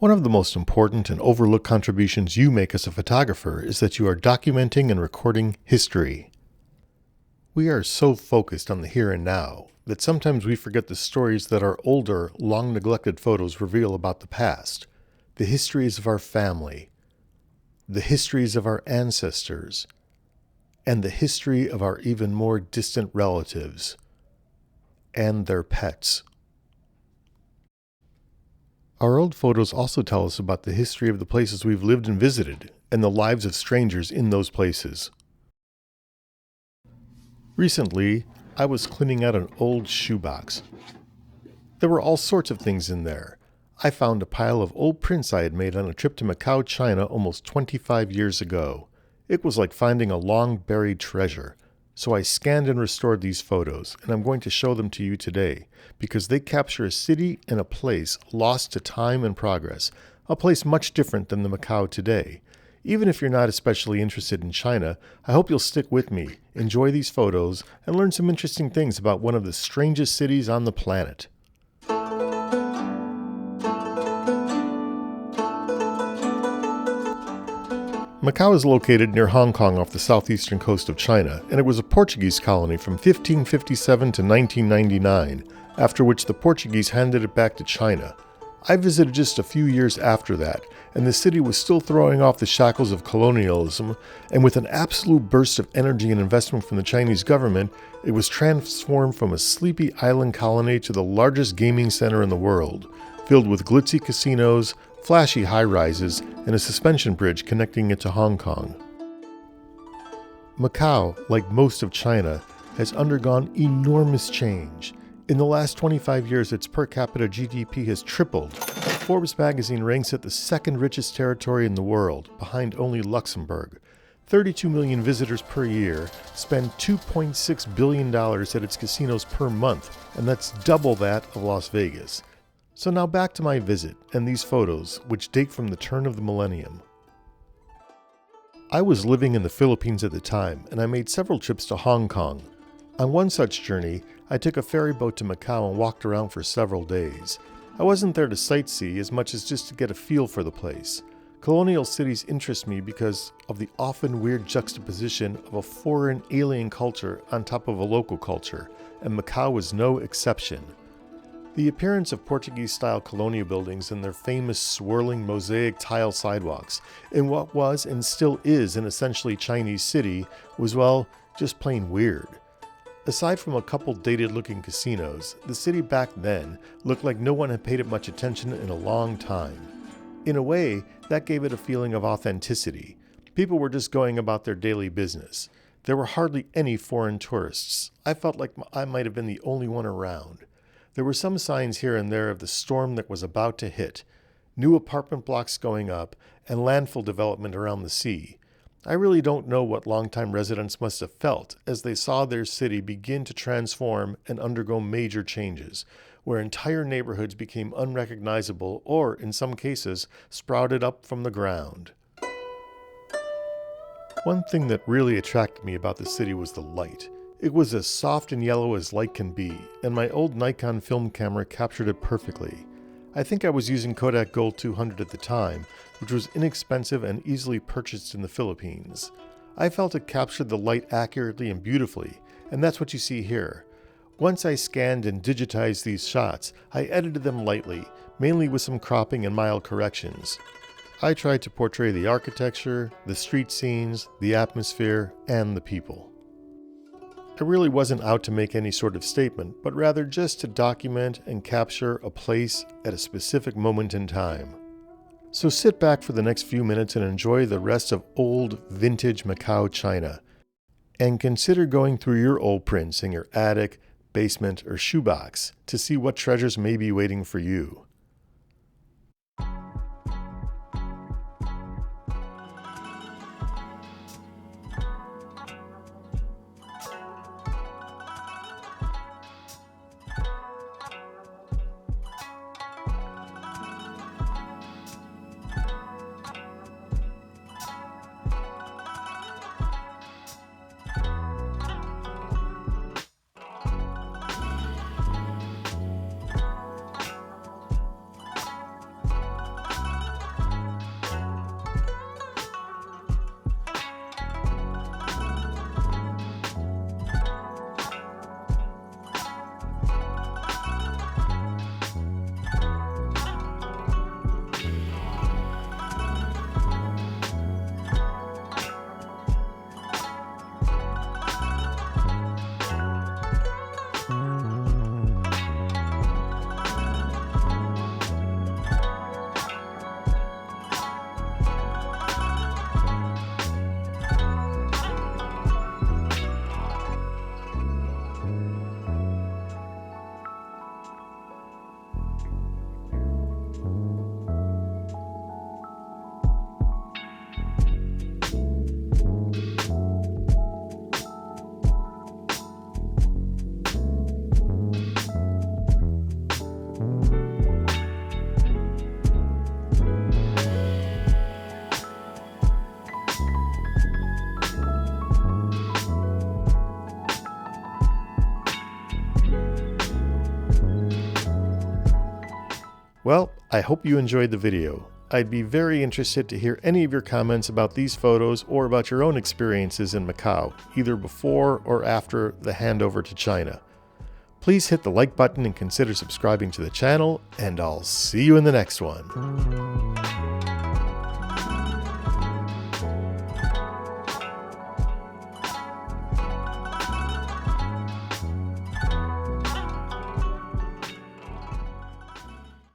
One of the most important and overlooked contributions you make as a photographer is that you are documenting and recording history. We are so focused on the here and now that sometimes we forget the stories that our older, long-neglected photos reveal about the past, the histories of our family, the histories of our ancestors, and the history of our even more distant relatives and their pets. Our old photos also tell us about the history of the places we've lived and visited, and the lives of strangers in those places. Recently, I was cleaning out an old shoebox. There were all sorts of things in there. I found a pile of old prints I had made on a trip to Macau, China almost 25 years ago. It was like finding a long-buried treasure. So I scanned and restored these photos, and I'm going to show them to you today, because they capture a city and a place lost to time and progress, a place much different than the Macau today. Even if you're not especially interested in China, I hope you'll stick with me, enjoy these photos, and learn some interesting things about one of the strangest cities on the planet. Macau is located near Hong Kong off the southeastern coast of China, and it was a Portuguese colony from 1557 to 1999, after which the Portuguese handed it back to China. I visited just a few years after that, and the city was still throwing off the shackles of colonialism, and with an absolute burst of energy and investment from the Chinese government, it was transformed from a sleepy island colony to the largest gaming center in the world, filled with glitzy casinos, flashy high-rises, and a suspension bridge connecting it to Hong Kong. Macau, like most of China, has undergone enormous change. In the last 25 years, its per capita GDP has tripled. Forbes magazine ranks it the second richest territory in the world, behind only Luxembourg. 32 million visitors per year, spend $2.6 billion at its casinos per month, and that's double that of Las Vegas. So now back to my visit and these photos, which date from the turn of the millennium. I was living in the Philippines at the time, and I made several trips to Hong Kong. On one such journey, I took a ferry boat to Macau and walked around for several days. I wasn't there to sightsee as much as just to get a feel for the place. Colonial cities interest me because of the often weird juxtaposition of a foreign alien culture on top of a local culture, and Macau was no exception. The appearance of Portuguese-style colonial buildings and their famous swirling mosaic tile sidewalks in what was and still is an essentially Chinese city was, well, just plain weird. Aside from a couple dated-looking casinos, the city back then looked like no one had paid it much attention in a long time. In a way, that gave it a feeling of authenticity. People were just going about their daily business. There were hardly any foreign tourists. I felt like I might have been the only one around. There were some signs here and there of the storm that was about to hit, new apartment blocks going up, and landfill development around the sea. I really don't know what longtime residents must have felt as they saw their city begin to transform and undergo major changes, where entire neighborhoods became unrecognizable or, in some cases, sprouted up from the ground. One thing that really attracted me about the city was the light. It was as soft and yellow as light can be, and my old Nikon film camera captured it perfectly. I think I was using Kodak Gold 200 at the time, which was inexpensive and easily purchased in the Philippines. I felt it captured the light accurately and beautifully, and that's what you see here. Once I scanned and digitized these shots, I edited them lightly, mainly with some cropping and mild corrections. I tried to portray the architecture, the street scenes, the atmosphere, and the people. I really wasn't out to make any sort of statement, but rather just to document and capture a place at a specific moment in time. So sit back for the next few minutes and enjoy the rest of old, vintage Macau, China. And consider going through your old prints in your attic, basement, or shoebox to see what treasures may be waiting for you. Well, I hope you enjoyed the video. I'd be very interested to hear any of your comments about these photos or about your own experiences in Macau, either before or after the handover to China. Please hit the like button and consider subscribing to the channel, and I'll see you in the next one.